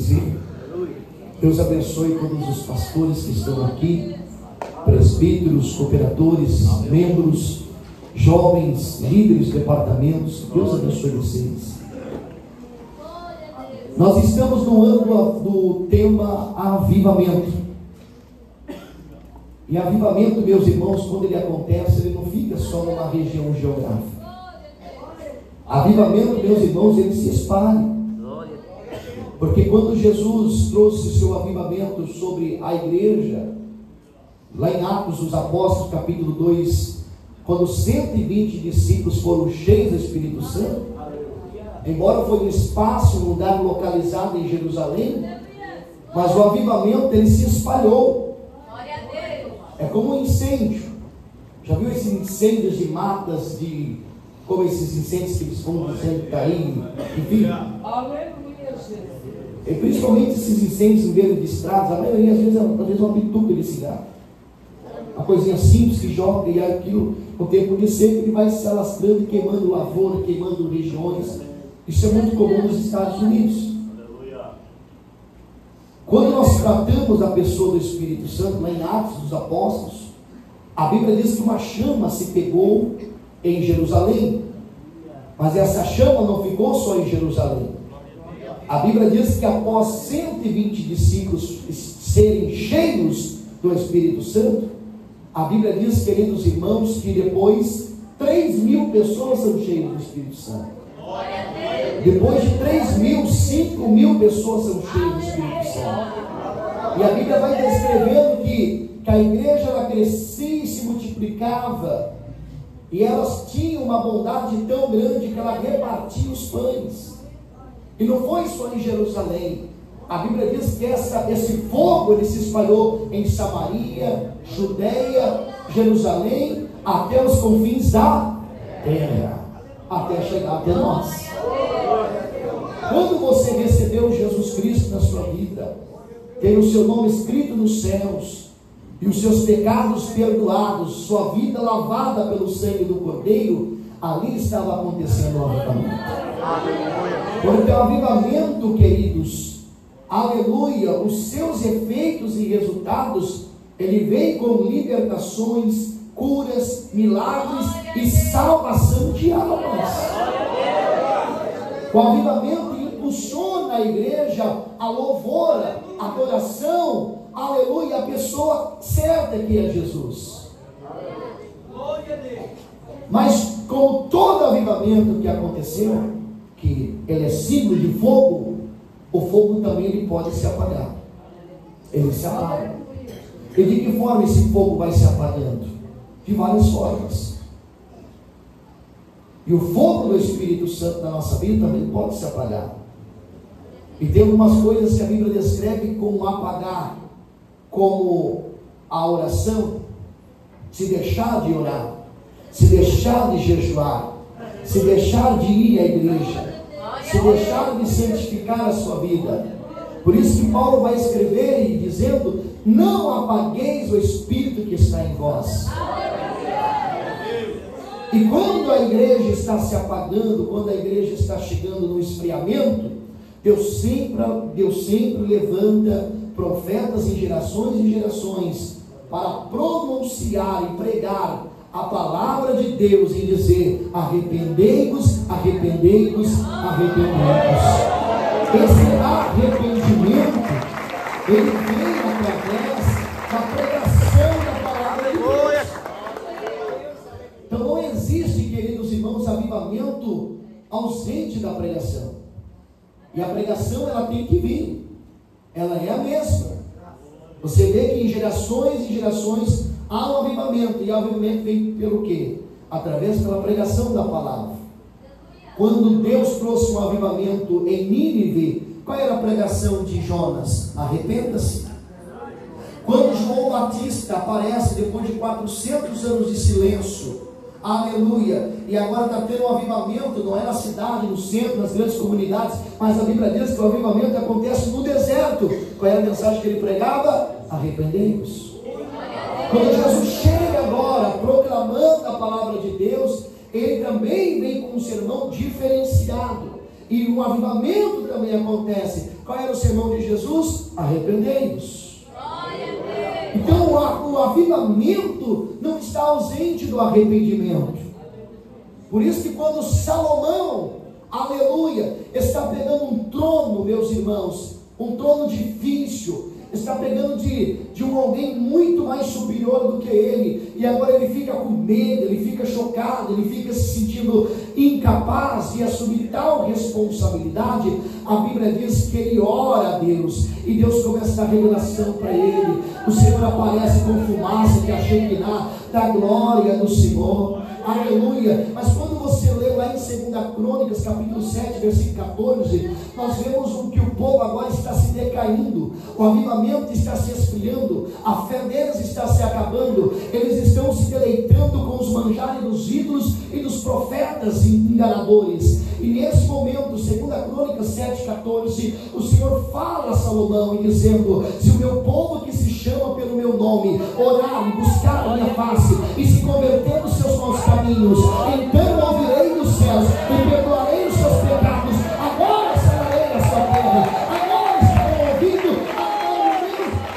bendizer. Deus abençoe todos os pastores que estão aqui, presbíteros, cooperadores, membros, jovens, líderes de departamentos. Deus abençoe vocês. Nós estamos no âmbito do tema avivamento. E avivamento, meus irmãos, quando ele acontece, ele não fica só numa região geográfica. Avivamento, meus irmãos, ele se espalha. Porque quando Jesus trouxe seu avivamento sobre a igreja, lá em Atos dos Apóstolos, capítulo 2, quando 120 discípulos foram cheios do Espírito Santo, embora foi um espaço, um lugar localizado em Jerusalém, mas o avivamento ele se espalhou. É como um incêndio. Já viu esses incêndios de matas, como esses incêndios que eles vão dizendo cair, enfim. E principalmente esses incêndios em beira de estradas, a maioria às vezes é uma bituca de cigarro. Uma coisinha simples que joga, e aquilo, com o tempo de seco, ele vai se alastrando e queimando lavoura, queimando regiões. Isso é muito comum nos Estados Unidos. Quando nós tratamos da pessoa do Espírito Santo, lá em Atos dos Apóstolos, a Bíblia diz que uma chama se pegou em Jerusalém, mas essa chama não ficou só em Jerusalém. A Bíblia diz que após 120 discípulos serem cheios do Espírito Santo, a Bíblia diz, queridos irmãos, que depois 3.000 pessoas são cheias do Espírito Santo. Depois de 3.000, 5.000 pessoas são cheias do Espírito Santo. E a Bíblia vai descrevendo que a igreja ela crescia e se multiplicava, e elas tinham uma bondade tão grande que ela repartia os pães. E não foi só em Jerusalém. A Bíblia diz que esse fogo ele se espalhou em Samaria, Judeia, Jerusalém, até os confins da terra, até chegar até nós. Quando você recebeu Jesus Cristo na sua vida, tem o seu nome escrito nos céus, e os seus pecados perdoados, sua vida lavada pelo sangue do Cordeiro, ali estava acontecendo o avivamento. Porque o avivamento, queridos, aleluia, os seus efeitos e resultados, ele vem com libertações, curas, milagres e salvação de almas. O avivamento impulsiona a igreja a louvor, a adoração, aleluia, a pessoa certa que é Jesus. Mas com todo avivamento que aconteceu, que ele é símbolo de fogo, o fogo também ele pode se apagar. Ele se apaga. E de que forma esse fogo vai se apagando? De várias formas. E o fogo do Espírito Santo na nossa vida também pode se apagar. E tem algumas coisas que a Bíblia descreve como apagar, como a oração, se deixar de orar, se deixar de jejuar, se deixar de ir à igreja, se deixar de santificar a sua vida. Por isso que Paulo vai escrever e dizendo: não apagueis o Espírito que está em vós. E quando a igreja está se apagando, quando a igreja está chegando no esfriamento, Deus sempre levanta profetas em gerações e gerações para pronunciar e pregar a palavra de Deus e dizer: arrependei-vos, arrependei-vos, arrependei-vos. Esse arrependimento, ele vem através da pregação da palavra de Deus. Então não existe, queridos irmãos, avivamento ausente da pregação. E a pregação ela tem que vir, ela é a mesma. Você vê que em gerações e gerações há um avivamento, e o avivamento vem pelo quê? Através da pregação da palavra. Quando Deus trouxe um avivamento em Nínive, qual era a pregação de Jonas? Arrependa-se. Quando João Batista aparece depois de 400 anos de silêncio, aleluia, e agora está tendo um avivamento, não é na cidade, no centro, nas grandes comunidades, mas a Bíblia diz que o avivamento acontece no deserto. Qual era a mensagem que ele pregava? Arrependei-vos. Quando Jesus chega agora proclamando a palavra de Deus, ele também vem com um sermão diferenciado. E um avivamento também acontece. Qual era o sermão de Jesus? Arrependei-vos. Então o avivamento não está ausente do arrependimento. Por isso que quando Salomão, aleluia, está pegando um trono, meus irmãos, um trono difícil, está pegando de um alguém muito mais superior do que ele, e agora ele fica com medo, ele fica chocado, ele fica se sentindo incapaz de assumir tal responsabilidade. A Bíblia diz que ele ora a Deus, e Deus começa a dar revelação para ele. O Senhor aparece com fumaça que a Shekinah da glória do Senhor, aleluia. Mas quando você lê lá em 2 Crônicas, capítulo 7, versículo 14, nós vemos que o povo agora está se decaindo, o avivamento está se esfriando, a fé deles está se acabando, eles estão se deleitando com os manjares dos ídolos e dos profetas enganadores. E nesse momento, 2 Crônicas 7, 14, o Senhor fala a Salomão e dizendo: se o meu povo que se chama pelo meu nome orar e buscar a minha face e se converter nos seus maus caminhos, então ouvirei dos céus e perdoarei os seus pecados. Agora sararei a sua terra. Agora estarão ouvindo,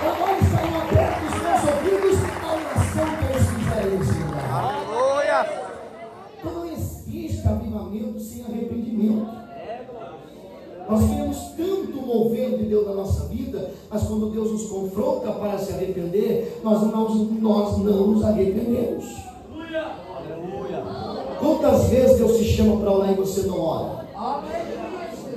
agora estarão abertos os meus ouvidos à oração que eles fizerem, Senhor. Aleluia! Então não existe avivamento sem arrependimento. Nós queremos tanto mover de Deus na nossa vida, mas quando Deus nos confronta para se arrepender, nós não nos arrependemos. Quantas vezes Deus te chama para orar e você não ora?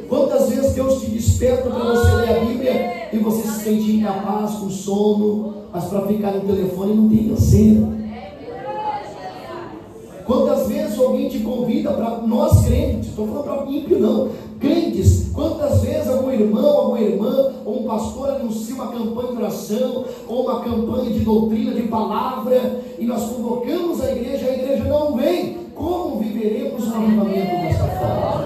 Quantas vezes Deus te desperta para você ler a Bíblia e você se sente incapaz, com sono, mas para ficar no telefone não tem canseira? Quantas vezes alguém te convida para nós crentes, estou falando para ímpio não, crentes, quantas vezes algum irmão, alguma irmã, ou um pastor anuncia uma campanha de oração, ou uma campanha de doutrina, de palavra, e nós convocamos a igreja não vem. Como viveremos um avivamento dessa forma?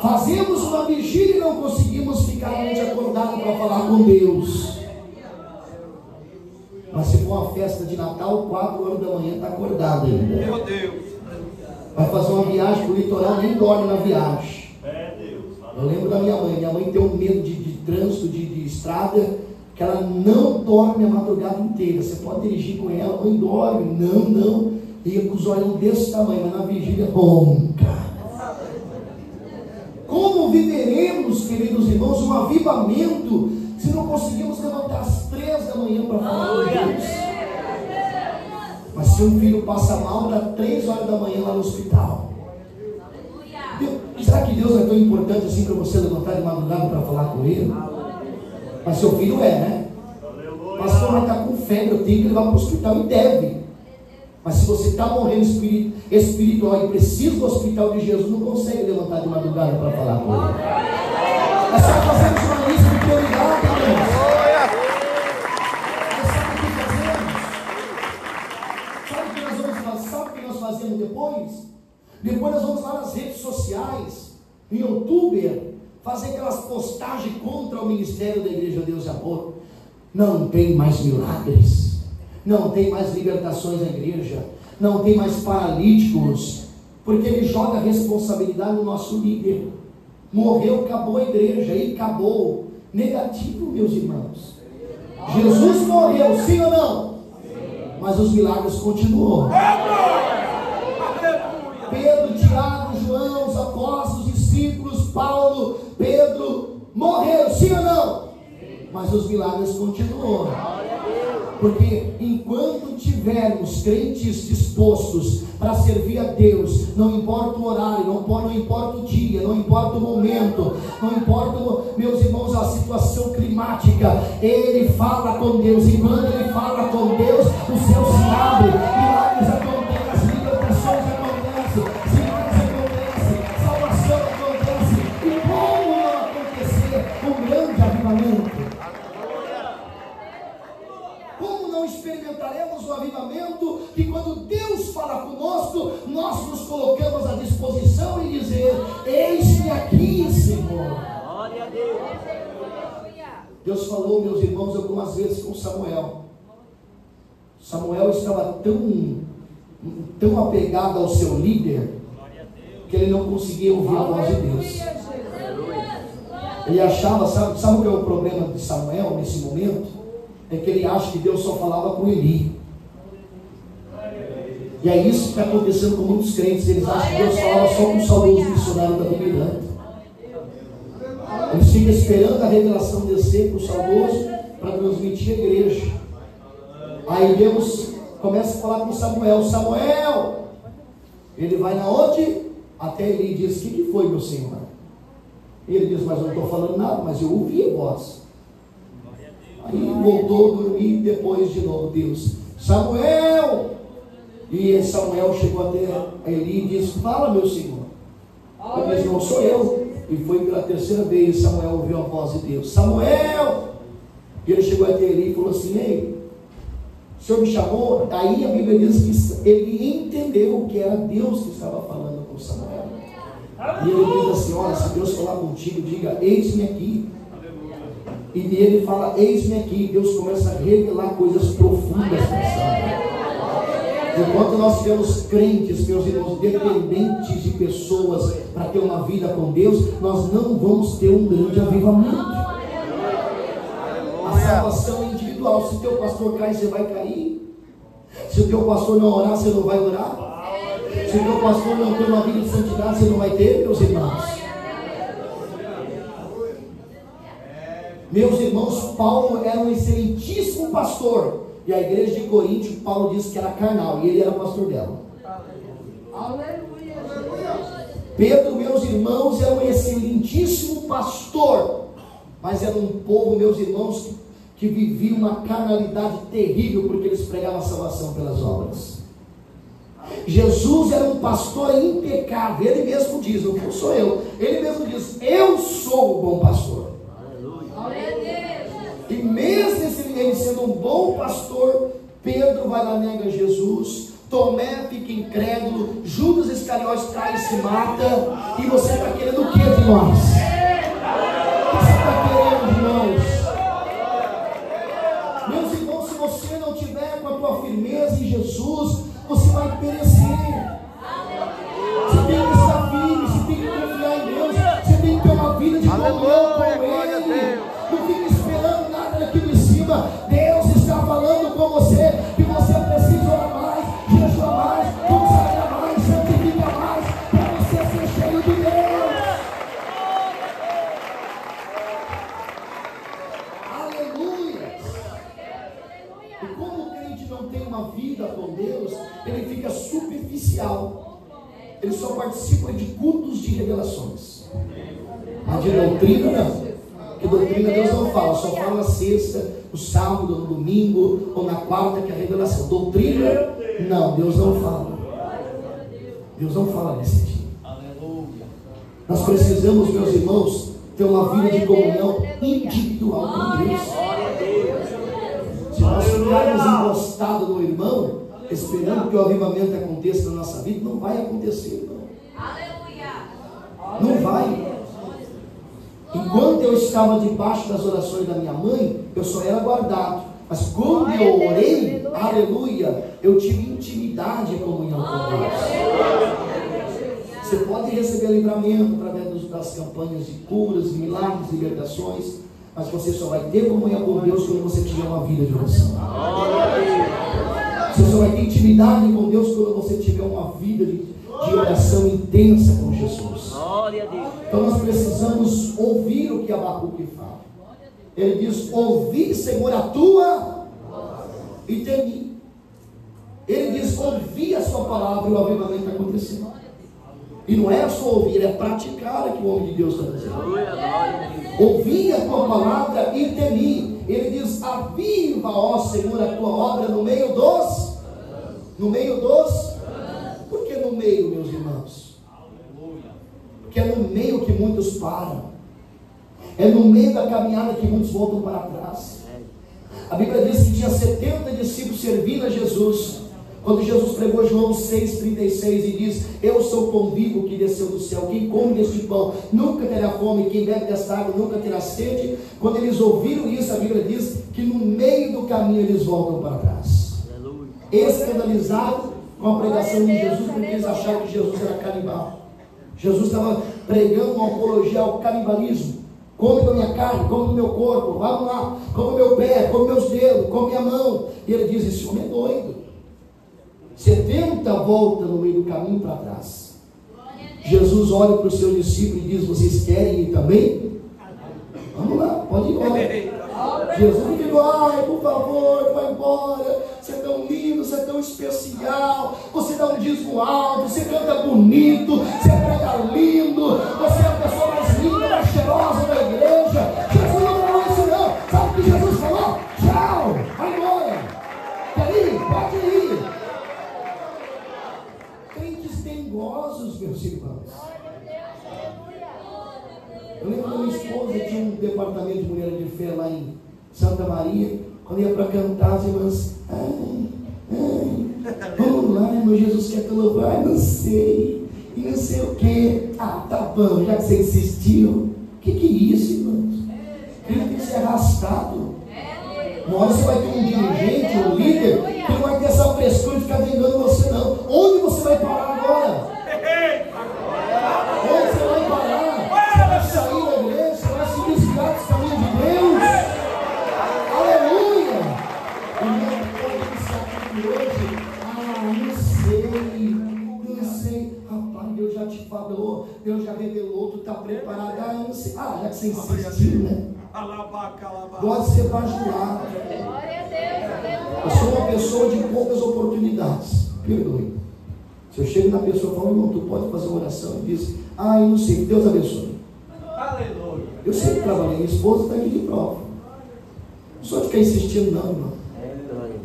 Fazemos uma vigília e não conseguimos ficar a noite acordado para falar com Deus. Mas se for uma festa de Natal, 4 horas da manhã está acordado ainda. Meu Deus! Vai fazer uma viagem para o litoral, nem dorme na viagem. Eu lembro da minha mãe tem um medo de trânsito, de estrada, que ela não dorme a madrugada inteira. Você pode dirigir com ela, a mãe dorme, não, e com os olhos desse tamanho, mas na vigília, ronca. Como viveremos, queridos irmãos, um avivamento se não conseguimos levantar às 3 da manhã para falar com Deus? Mas se um filho passa mal, dá 3 horas da manhã lá no hospital. Será que Deus é tão importante assim para você levantar de madrugada para falar com Ele? Mas seu filho né? Pastor, mas está com febre, eu tenho que levar para o hospital, e deve. Mas se você está morrendo espiritual e precisa do hospital de Jesus, não consegue levantar de madrugada para falar com Ele. Nós só fazemos uma lista de prioridade, irmãos. Sabe o que nós fazemos depois? Depois nós vamos lá nas redes sociais, no YouTube, fazer aquelas postagens contra o ministério da Igreja Deus e Amor. Não tem mais milagres, não tem mais libertações na igreja, não tem mais paralíticos, porque ele joga a responsabilidade no nosso líder. Morreu, acabou a igreja, e acabou. Negativo, meus irmãos. Jesus morreu, sim ou não? Mas os milagres continuam. Pedro, Tiago, João, os apóstolos, discípulos, Paulo, Pedro, morreram, sim ou não? Mas os milagres continuam. Porque enquanto tivermos crentes dispostos para servir a Deus, não importa o horário, não importa o dia, não importa o momento, não importa, meus irmãos, a situação climática, ele fala com Deus. E quando ele fala com Deus, o céu se abre, milagres acontecem, libertações acontecem, sinais acontecem, salvação acontece. E como não acontecer um grande avivamento? Como não experimentaremos o avivamento que quando Deus fala conosco, nós nos colocamos à disposição e dizer: eis-me aqui, Senhor. Glória a Deus. Deus falou, meus irmãos, algumas vezes com Samuel. Samuel estava tão apegado ao seu líder, Porque ele não conseguia ouvir a voz de Deus. Ele achava, sabe o que é o problema de Samuel nesse momento? É que ele acha que Deus só falava com Eli. E é isso que está acontecendo com muitos crentes. Eles acham que Deus falava só com o saudoso missionário da Miranda. Eles ficam esperando a revelação descer para o saudoso para transmitir a igreja. Aí Deus começa a falar com Samuel: Samuel! Ele vai na onde? Até Eli diz: o que foi, meu senhor? Ele diz: mas eu não estou falando nada, mas eu ouvi a voz. Aí voltou a dormir. Depois de novo Deus: Samuel! E Samuel chegou até Eli e disse: fala, meu senhor. Ele disse: não sou eu. E foi pela terceira vez Samuel ouviu a voz de Deus: Samuel! E ele chegou até Eli e falou assim: ei, o senhor me chamou? Aí a Bíblia diz que ele entendeu que era Deus que estava falando com Samuel. E ele diz assim: olha, se Deus falar contigo, diga: eis-me aqui. E ele fala: eis-me aqui. Deus começa a revelar coisas profundas para Samuel. Enquanto nós temos crentes, meus irmãos, dependentes de pessoas para ter uma vida com Deus, nós não vamos ter um grande avivamento. A salvação é individual. Se o teu pastor cair, você vai cair. Se o teu pastor não orar, você não vai orar. Se o teu pastor não ter uma vida de santidade, você não vai ter, meus irmãos. Meus irmãos, Paulo era um excelentíssimo pastor. E a igreja de Coríntio, Paulo disse que era carnal, e ele era pastor dela. Aleluia. Pedro, meus irmãos, era um excelentíssimo pastor, mas era um povo, meus irmãos, que vivia uma carnalidade terrível, porque eles pregavam a salvação pelas obras. Jesus era um pastor impecável. Ele mesmo diz: não sou eu. Ele mesmo diz: eu sou o bom pastor. E mesmo ele sendo um bom pastor, Pedro vai lá e nega Jesus. Tomé fica incrédulo. Judas Iscariotes trai e se mata. E você está querendo o que de nós? O que você está querendo de nós? Meus irmãos, se você não tiver com a tua firmeza em Jesus, você vai perecer. Você tem que estar firme, você tem que confiar em Deus, você tem que ter uma vida de comunhão com Ele. Não fique esperando nada daqui de cima. Deus está falando com você que você precisa orar mais, jejuar mais, consagrar mais, santificar mais, para você ser cheio de Deus. Aleluia! E como o crente não tem uma vida com Deus, ele fica superficial. Ele só participa de cultos de revelações. Mas de doutrina não. Porque doutrina Deus não fala, só fala na sexta, no sábado, no domingo ou na quarta, que é a revelação. Doutrina, não, Deus não fala. Deus não fala nesse dia. Nós precisamos, meus irmãos, ter uma vida de comunhão individual com Deus. Se nós ficarmos encostados no irmão, esperando que o avivamento aconteça na nossa vida, não vai acontecer, não. Não vai. Enquanto eu estava debaixo das orações da minha mãe, eu só era guardado. Mas quando eu orei, aleluia, eu tive intimidade e comunhão com Deus. Você pode receber livramento através das campanhas de curas, de milagres, de libertações, mas você só vai ter comunhão com Deus quando você tiver uma vida de oração. Você só vai ter intimidade com Deus quando você tiver uma vida de oração intensa com Jesus. Então nós precisamos ouvir o que Abacuque fala. Ele diz: ouvi, Senhor, a tua e temi. Ele diz: ouvi a sua palavra e o avivamento está acontecendo. E não é só ouvir, é praticar que o homem de Deus está dizendo. Ouvi a tua palavra e temi. Ele diz: aviva, ó Senhor, a tua obra no meio dos. Por que no meio, meus irmãos? Porque é no meio que muitos param. É no meio da caminhada que muitos voltam para trás. A Bíblia diz que tinha 70 discípulos servindo a Jesus. Quando Jesus pregou João 6,36 e diz: eu sou o pão vivo que desceu do céu. Quem come deste pão nunca terá fome. Quem bebe desta água nunca terá sede. Quando eles ouviram isso, a Bíblia diz que no meio do caminho eles voltam para trás. Escandalizados com a pregação de Jesus, porque eles acharam que Jesus era canibal. Jesus estava pregando uma apologia ao canibalismo. Come da minha carne, come do meu corpo, vamos lá, come meu pé, come meus dedos, come minha mão. E ele diz: esse homem é doido. 70 voltas no meio do caminho para trás. Jesus olha para os seus discípulos e diz: vocês querem ir também? Vamos lá, pode ir embora. Jesus não diz: ai, por favor, vai embora, você é tão lindo, você é tão especial, você dá um dízimo alto, você canta bonito, você prega lindo, você é a pessoa mais linda, mais cheirosa da igreja. Jesus não falou isso não. Sabe o que Jesus falou? Tchau, vai embora. Quer ir? Pode ir. Crentes dengosos, meus irmãos. Eu lembro da minha esposa, tinha um departamento de mulher de fé lá em Santa Maria. Quando ia para cantar, as irmãs: vamos lá, irmão, Jesus quer que eu louvar. Não sei, e não sei o que. Ah, tá bom, já que você insistiu. O que é isso, irmãos? Ele tem que ser arrastado. Uma hora você vai ter um dirigente, um líder, que não vai ter essa frescura de ficar vengando você, não. Onde você vai parar agora? Onde você vai parar? Você vai sair da igreja, você vai se desviar dos caminhos de Deus. Aleluia! O meu pode pensar aqui hoje: não sei, rapaz, Deus já te falou, Deus já revelou, tu está preparado, não sei. Já que você insistiu, né? Gosto de ser bajulado. Eu sou uma pessoa de poucas oportunidades. Perdoe. Se eu chego na pessoa e falo: irmão, tu pode fazer uma oração, e diz: eu não sei, Deus abençoe. Aleluia. Eu sempre trabalhei, minha esposa está aqui de prova. Não sou de ficar insistindo, não, irmão.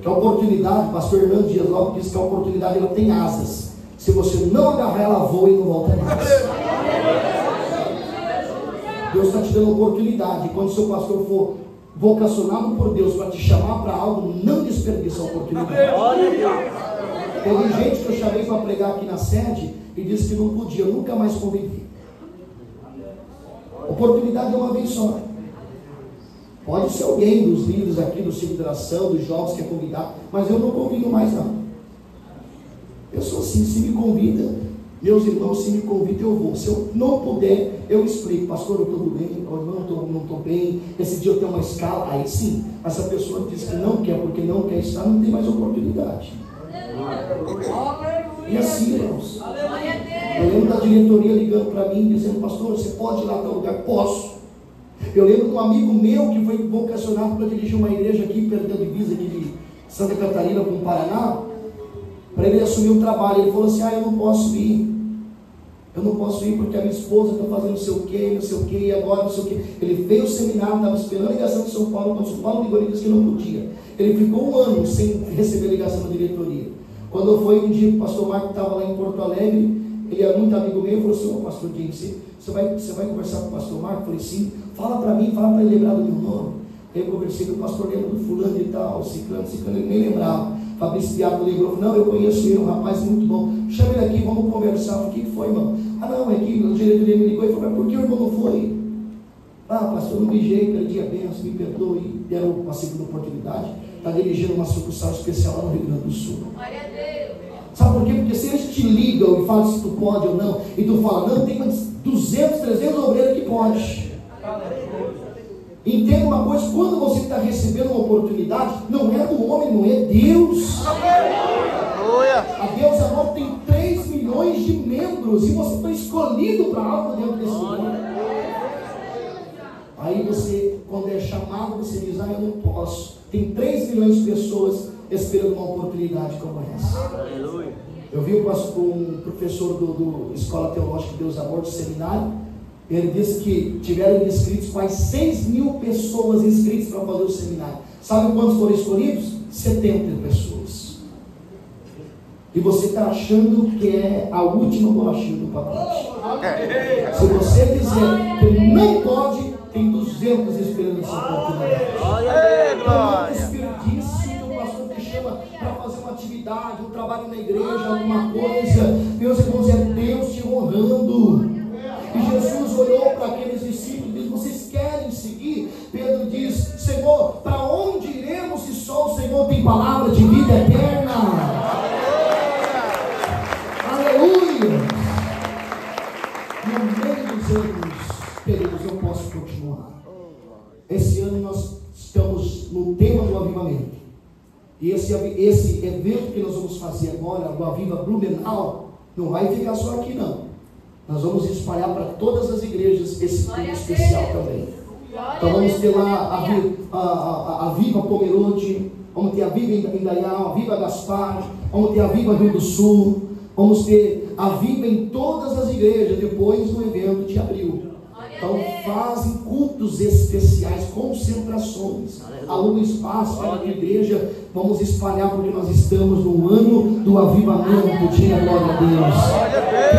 Que a oportunidade, o pastor Hernando Dias Lopes disse que a oportunidade ela tem asas. Se você não agarrar, ela voa e não volta mais. Deus está te dando oportunidade. Quando o seu pastor for vocacionado por Deus para te chamar para algo, não desperdiça a oportunidade. Teve gente que eu chamei para pregar aqui na sede e disse que não podia, eu nunca mais convivi. Oportunidade é uma vez só. Pode ser alguém dos líderes aqui, do ciclo de oração, dos jovens que é convidado, mas eu não convido mais, não. Eu sou assim, se me convida, meus irmãos, se me convidam, eu vou. Se eu não puder, eu explico: pastor, eu estou bem, ou não estou bem, esse dia eu tenho uma escala. Aí sim, essa pessoa diz que não quer, porque não quer estar, não tem mais oportunidade. E assim, irmãos, eu lembro da diretoria ligando para mim, dizendo: pastor, você pode ir lá para o lugar? Posso. Eu lembro de um amigo meu que foi vocacionado para dirigir uma igreja aqui, perto da divisa aqui de Santa Catarina com o Paraná, para ele assumir o trabalho. Ele falou assim: eu não posso ir. Eu não posso ir porque a minha esposa está fazendo não sei o que, e agora não sei o que. Ele veio ao seminário, estava esperando a ligação de São Paulo. Quando São Paulo ligou, ele disse que não podia. Ele ficou um ano sem receber ligação da diretoria. Quando foi um dia que o pastor Marco estava lá em Porto Alegre, ele é muito amigo meu, falou assim: pastor James, você vai conversar com o pastor Marco? Eu falei: sim, fala para mim, fala para ele lembrar do meu nome. Aí eu conversei com o pastor, lembra do fulano e tal, ciclano, ele nem lembrava. Fabrício Biaco lembrou: não, eu conheço ele, um rapaz muito bom, chama ele aqui, vamos conversar. Eu falei: o que foi, irmão? Não, é que o diretoria me ligou e falou: mas por que o irmão não foi? Pastor, não mijei, perdi a bênção, me perdoe. Deram uma segunda oportunidade, está dirigindo uma sucursal especial lá no Rio Grande do Sul. Glória a Deus. Sabe por quê? Porque se eles te ligam e falam se tu pode ou não, e tu fala: não, tem mais 200, 300 obreiros que pode. Entenda uma coisa: quando você está recebendo uma oportunidade, não é do homem, não é Deus. A Deus amor tem 3 milhões de membros e você foi escolhido para algo dentro desse mundo. Aí você, quando é chamado, você diz: eu não posso. Tem 3 milhões de pessoas esperando uma oportunidade como essa. Eu vi um professor do Escola Teológica Deus Amor, do seminário. Ele disse que tiveram inscritos quase 6.000 pessoas inscritas para fazer o seminário. Sabe quantos foram escolhidos? 70 pessoas. E você está achando que é a última bolachinha do pacote. Se você dizer que ele não pode, tem 200 esperando essa oportunidade. Não desperdício que o pastor te chama para fazer uma atividade, um trabalho na igreja, alguma coisa. Meus irmãos, é Deus te honrando. E Jesus olhou para aqueles discípulos e disse: vocês querem seguir? Pedro diz: Senhor, para onde iremos se só o Senhor tem palavra de vida eterna? Aleluia! esse ano nós estamos no tema do avivamento. E esse evento que nós vamos fazer agora, do Aviva Blumenau, não vai ficar só aqui não. Nós vamos espalhar para todas as igrejas esse culto especial também. Então vamos ter lá a Viva Pomerode, vamos ter a Viva Indaial, a Viva Gaspar, vamos ter a Viva Rio do Sul, vamos ter a Viva em todas as igrejas, depois do evento de abril. Então fazem cultos especiais, concentrações, aluga espaço para a igreja, vamos espalhar porque nós estamos no ano do avivamento. Diga glória a Deus.